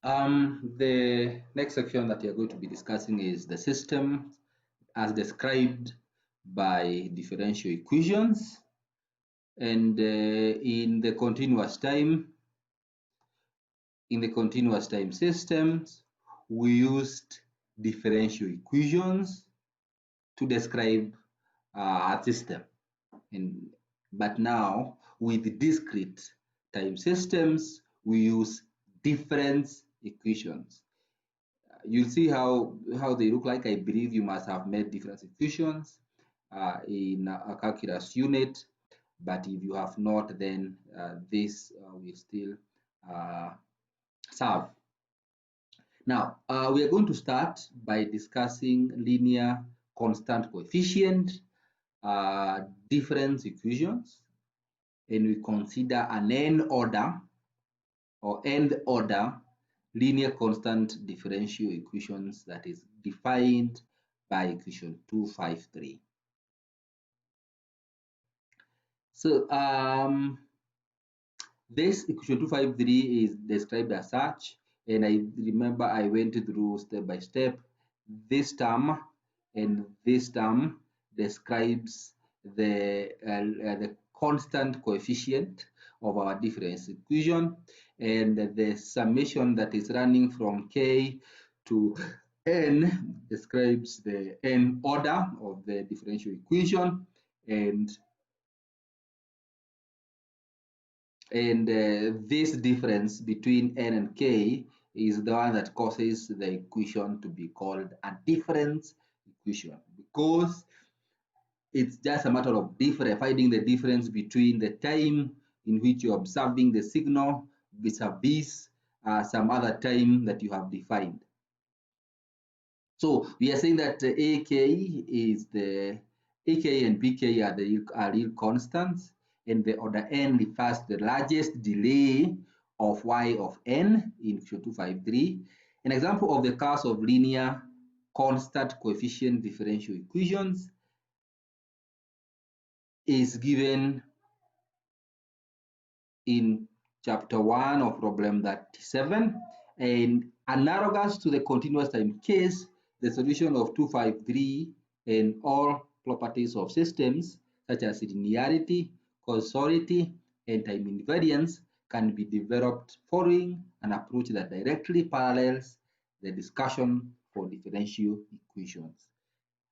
The next section that we are going to be discussing is the system as described by differential equations. And in the continuous time systems, we used differential equations to describe a system. But now with discrete time systems, we use difference equations. You'll see how they look like. I believe you must have made difference equations in a calculus unit, but if you have not, then this will still serve. Now, we are going to start by discussing linear constant coefficient difference equations, and we consider an n-order or n-order linear constant differential equations that is defined by equation 253. So this equation 253 is described as such, and I remember I went through step by step. This term and this term describes the constant coefficient of our difference equation, and the summation that is running from k to n describes the n order of the differential equation, and this difference between n and k is the one that causes the equation to be called a difference equation, because it's just a matter of finding the difference between the time in which you're observing the signal vis-a-vis some other time that you have defined. So we are saying that AK and PK are real constants, and the order n refers to the largest delay of y of n in equation 253. An example of the class of linear constant coefficient differential equations is given in chapter 1 of problem 37, and analogous to the continuous time case, the solution of 253 and all properties of systems such as linearity, causality, and time invariance can be developed following an approach that directly parallels the discussion for differential equations.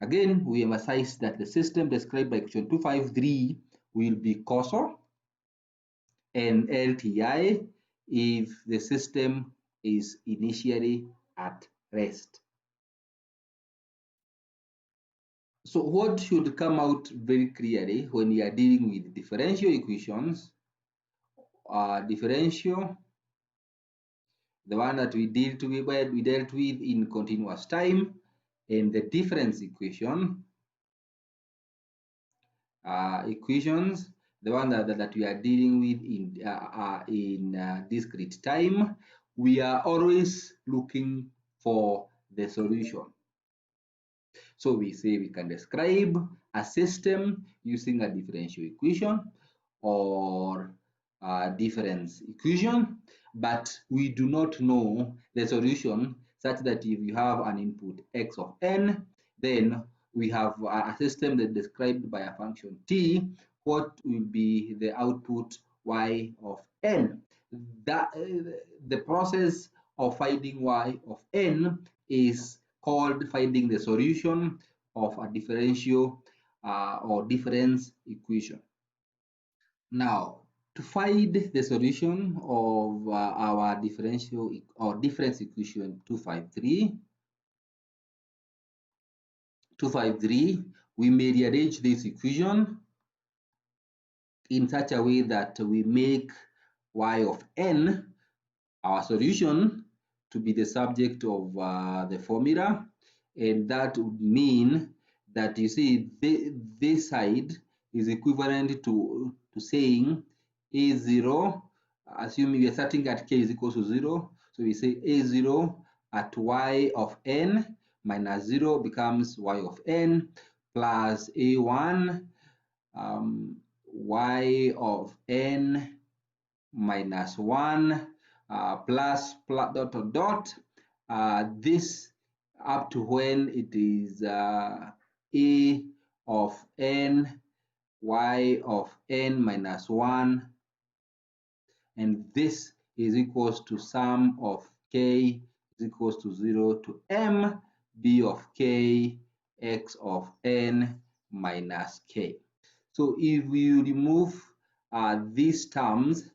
Again, we emphasize that the system described by equation 253 will be causal and LTI if the system is initially at rest. So what should come out very clearly when we are dealing with differential equations? Differential, the one that we dealt with in continuous time, and the difference equation equations, the one that we are dealing with in discrete time. We are always looking for the solution. So we say we can describe a system using a differential equation or a difference equation, but we do not know the solution, such that if you have an input x of n, then we have a system that is described by a function t. What will be the output y of n? The process of finding y of n is called finding the solution of a differential or difference equation. Now, to find the solution of our differential or difference equation 253, we may rearrange this equation in such a way that we make y of n, our solution, to be the subject of the formula, and that would mean that, you see, this side is equivalent to saying a0, assuming we are starting at k is equal to 0, so we say a0 at y of n minus 0 becomes y of n plus a1 y of n minus 1 plus dot dot dot this up to when it is a of n, y of n minus 1, and this is equals to sum of k is equals to 0 to m b of k x of n minus k. So if you remove these terms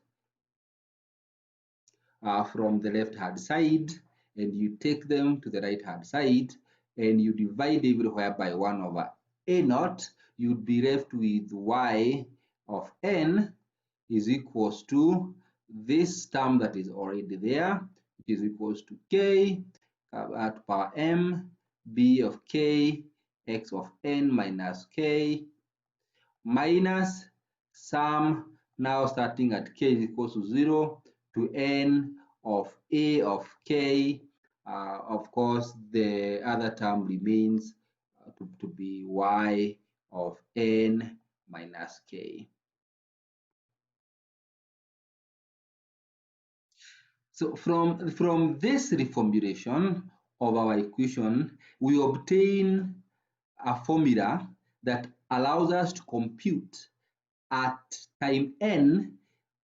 from the left hand side and you take them to the right hand side and you divide everywhere by 1 over a naught, you'd be left with y of n is equals to this term that is already there, which is equals to k at power m b of k x of n minus k minus sum now starting at k is equals to 0 to n of a of k. Of course, the other term remains to be y of n minus k. So from this reformulation of our equation, we obtain a formula that allows us to compute at time n,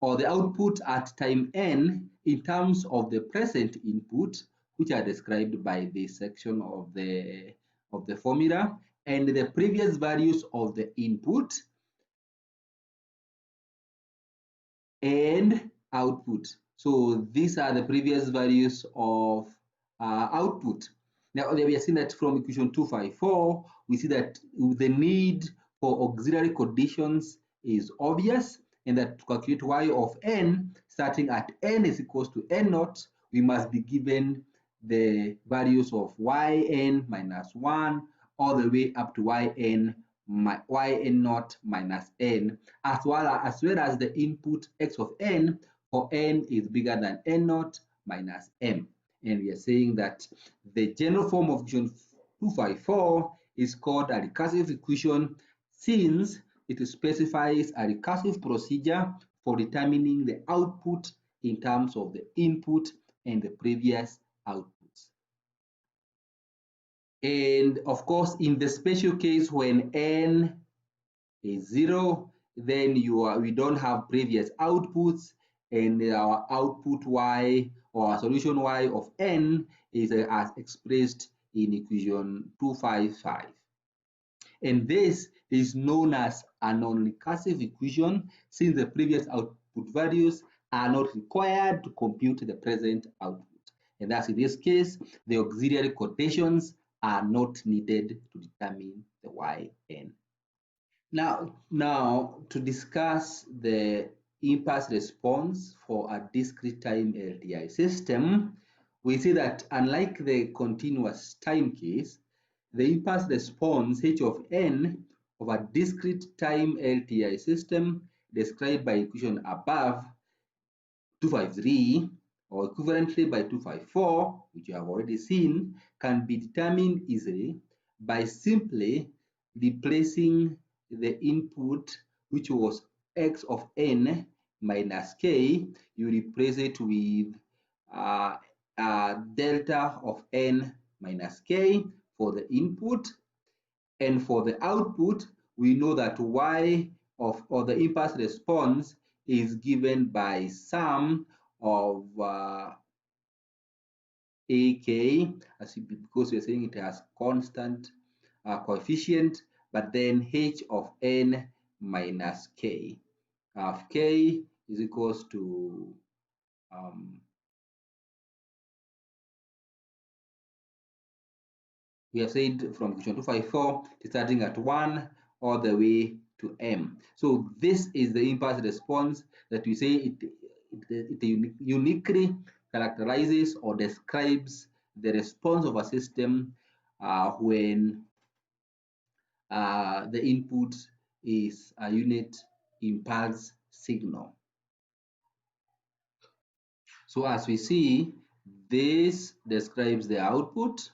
or the output at time n, in terms of the present input, which are described by this section of the formula, and the previous values of the input and output. So these are the previous values of output. Now we are seeing that from equation 254, we see that the need for auxiliary conditions is obvious, and that to calculate y of n, starting at n is equals to n naught, we must be given the values of yn minus 1 all the way up to yn naught minus n, as well as the input x of n for n is bigger than n naught minus m. And we are saying that the general form of equation 254 is called a recursive equation, since it specifies a recursive procedure for determining the output in terms of the input and the previous outputs. And of course, in the special case when n is 0, then we don't have previous outputs, and our output y, or our solution y of n, is as expressed in equation 255. And this is known as a non-recursive equation, since the previous output values are not required to compute the present output. And thus, in this case, the auxiliary quotations are not needed to determine the yn. Now to discuss the impulse response for a discrete time LTI system, we see that unlike the continuous time case, the impulse response h of n of a discrete time LTI system described by equation above 253, or equivalently by 254, which you have already seen, can be determined easily by simply replacing the input, which was x of n minus k. You replace it with delta of n minus k for the input, and for the output, we know that y of, or the impulse response, is given by sum of ak, because we are saying it has constant coefficient, but then h of n minus k. K is equals to we have said from equation 254, starting at 1 all the way to m. So this is the impulse response that we say it uniquely characterizes or describes the response of a system when the input is a unit impulse signal. So as we see, this describes the output,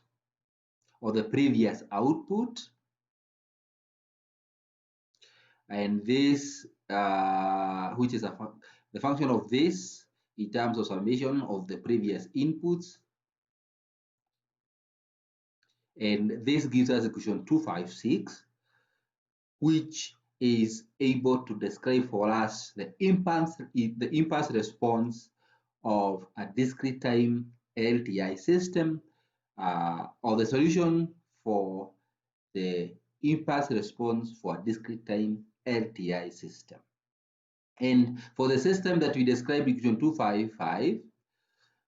or the previous output, and this, which is the function of this, in terms of summation of the previous inputs. And this gives us equation 256, which is able to describe for us the impulse response of a discrete time LTI system, or the solution for the impulse response for a discrete time LTI system. And for the system that we described in equation 255,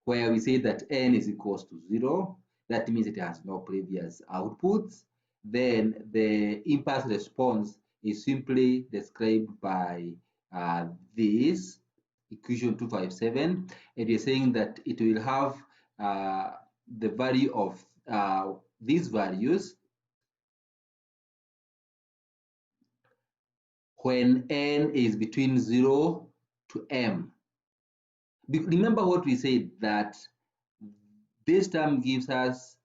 where we say that n is equals to 0, that means it has no previous outputs, then the impulse response is simply described by this equation 257, and we're saying that it will have the value of these values when n is between 0 to m. Remember what we said, that this term gives us,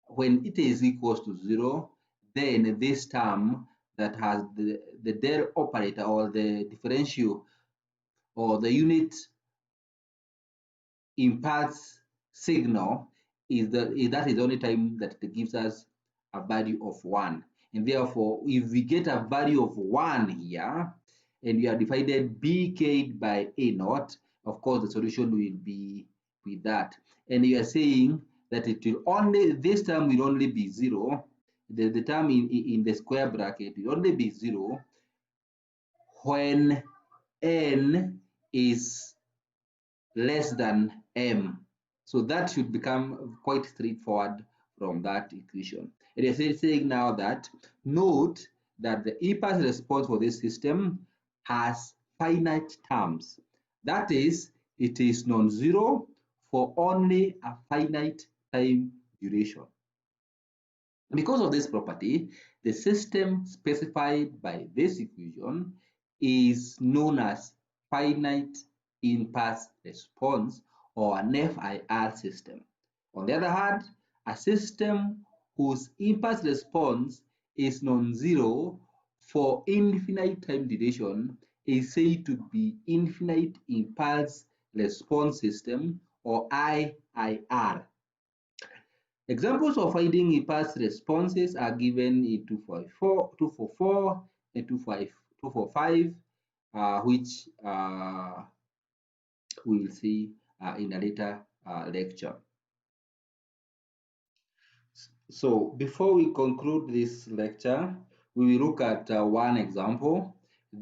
when it is equals to 0, then this term that has the del operator, or the differential, or the unit impulse signal, that is the only time that it gives us a value of 1. And therefore, if we get a value of 1 here, and we are divided bk by a naught, of course the solution will be with that. And you are saying that it will only, this term will only be 0, the term in the square bracket will only be 0 when n is less than m. So that should become quite straightforward from that equation. It is saying now that, note that the impulse response for this system has finite terms. That is, it is non-zero for only a finite time duration. Because of this property, the system specified by this equation is known as finite impulse response, or an FIR system. On the other hand, a system whose impulse response is non-zero for infinite time duration is said to be infinite impulse response system, or IIR. Examples of finding impulse responses are given in 244 and 245, which we will see in a later lecture. So before we conclude this lecture, we will look at one example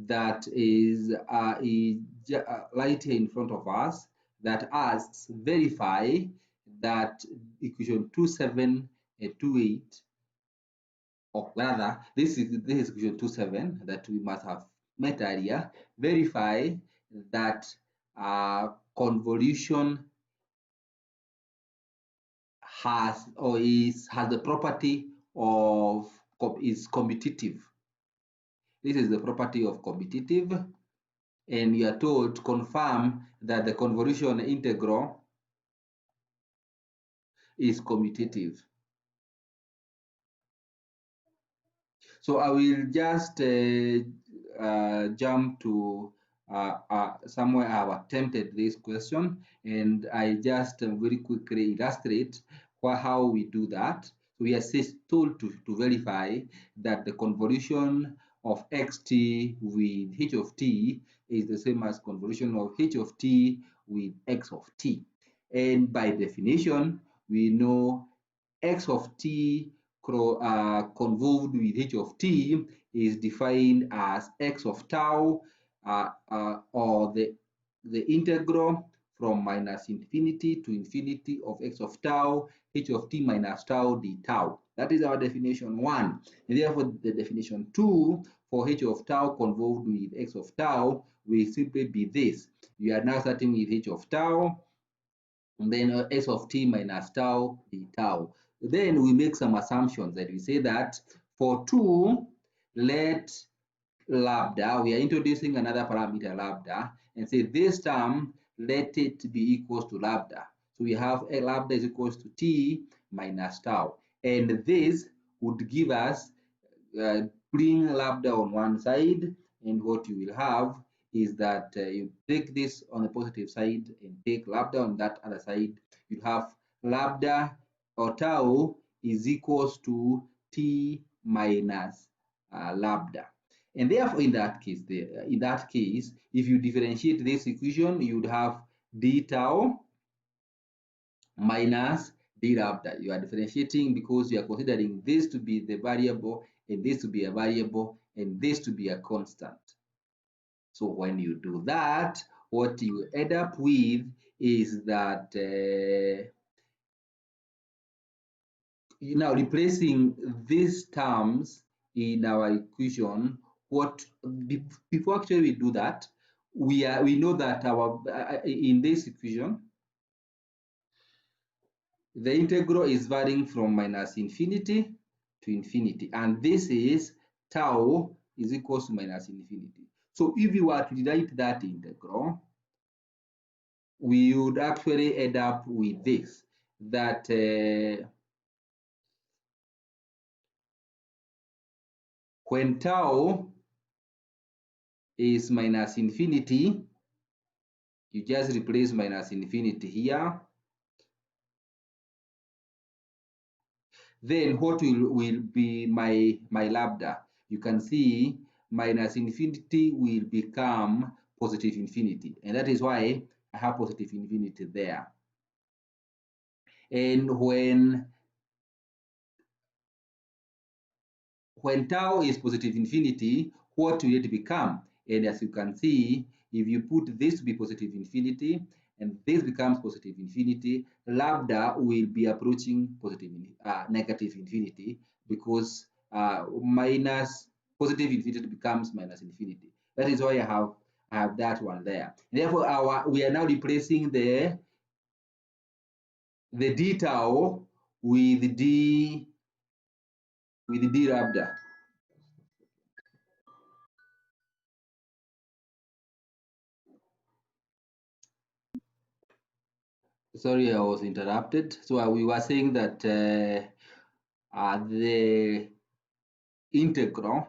that is right here in front of us, that asks, verify that equation 27 and 28, or rather, this is equation 27 that we must have met earlier. Verify that convolution has the property of is commutative. This is the property of commutative, and you are told to confirm that the convolution integral is commutative. So I will just jump to somewhere I've attempted this question, and I just very quickly illustrate how we do that. So we are told to verify that the convolution of xt with h of t is the same as convolution of h of t with x of t. And by definition, we know x of t convolved with h of t is defined as x of tau, or the integral from minus infinity to infinity of x of tau, h of t minus tau d tau. That is our definition 1. And therefore, the definition 2 for h of tau convolved with x of tau will simply be this. We are now starting with h of tau, and then s of t minus tau d tau. Then we make some assumptions that we say that for 2, let lambda, we are introducing another parameter lambda, and say this term, let it be equals to lambda. So we have a lambda is equals to t minus tau. And this would give us, bring lambda on one side, and what you will have is that you take this on the positive side and take lambda on that other side. You have lambda or tau is equals to t minus lambda. And therefore, in that case, if you differentiate this equation, you would have d tau minus d lambda. You are differentiating because you are considering this to be the variable and this to be a variable and this to be a constant. So when you do that, what you end up with is that you now replacing these terms in our equation. Before actually we do that, we know that our in this equation the integral is varying from minus infinity to infinity, and this is tau is equals to minus infinity. So if you were to write that integral, we would actually end up with this, that when tau is minus infinity, you just replace minus infinity here. Then what will be my lambda? You can see minus infinity will become positive infinity, and that is why I have positive infinity there. And when tau is positive infinity, what will it become? And as you can see, if you put this to be positive infinity and this becomes positive infinity, lambda will be approaching negative infinity, because minus positive infinity becomes minus infinity. That is why I have that one there. Therefore, we are now replacing the d tau with d lambda. Sorry, I was interrupted. So we were saying that the integral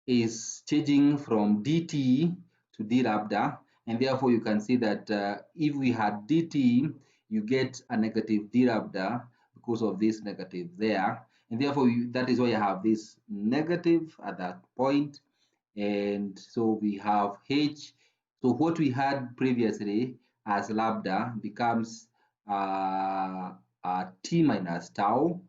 is changing from dt to d lambda, and therefore you can see that if we had dt, you get a negative d lambda because of this negative there, and therefore that is why you have this negative at that point, and so we have h. So what we had previously as lambda becomes t minus tau,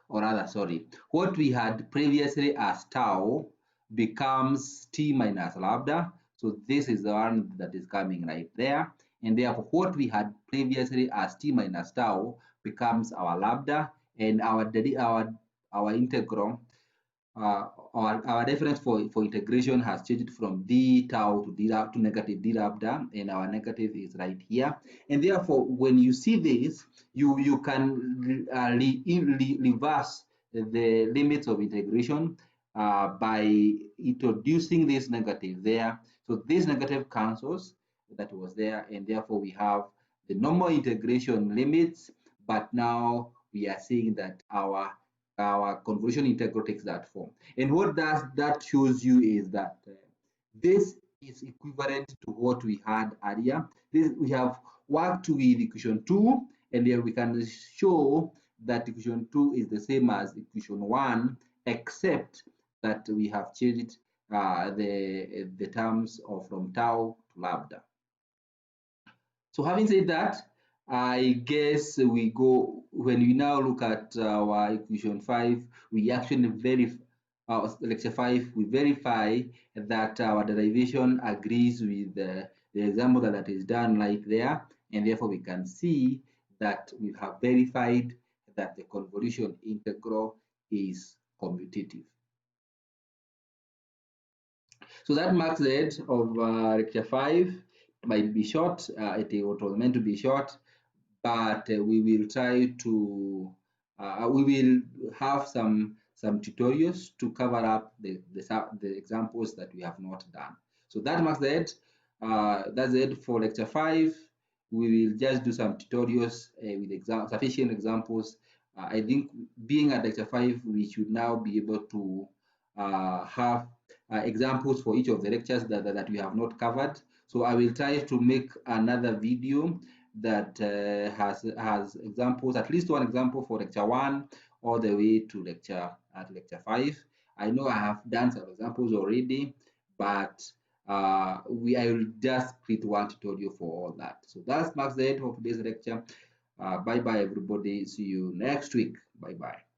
or rather, sorry, what we had previously as tau becomes t minus lambda. So this is the one that is coming right there. And therefore, what we had previously as t minus tau becomes our lambda, and our integral, our reference for integration has changed from d tau to negative d lambda, and our negative is right here. And therefore, when you see this, you can reverse the limits of integration by introducing this negative there. So this negative cancels that was there, and therefore we have the normal integration limits, but now we are saying that our convolution integral takes that form. And what that shows you is that this is equivalent to what we had earlier. We have worked with equation 2, and then we can show that equation 2 is the same as equation 1, except that we have changed the terms of from tau to lambda. So having said that, I guess we go, when we now look at our equation 5, we actually verify, lecture 5, we verify that our derivation agrees with the example that is done right there, and therefore we can see that we have verified that the convolution integral is commutative. So that marks the end of lecture 5. It might be short, it was meant to be short, but we will try to, we will have some tutorials to cover up the examples that we have not done. So that marks the end. That's it for lecture 5. We will just do some tutorials with sufficient examples. I think being at lecture 5, we should now be able to have examples for each of the lectures that we have not covered. So I will try to make another video that has examples, at least one example for lecture 1 all the way to lecture 5. I know I have done some examples already, but I will just create one tutorial for all that. So that's marks the end of today's lecture. Bye bye everybody. See you next week. Bye bye.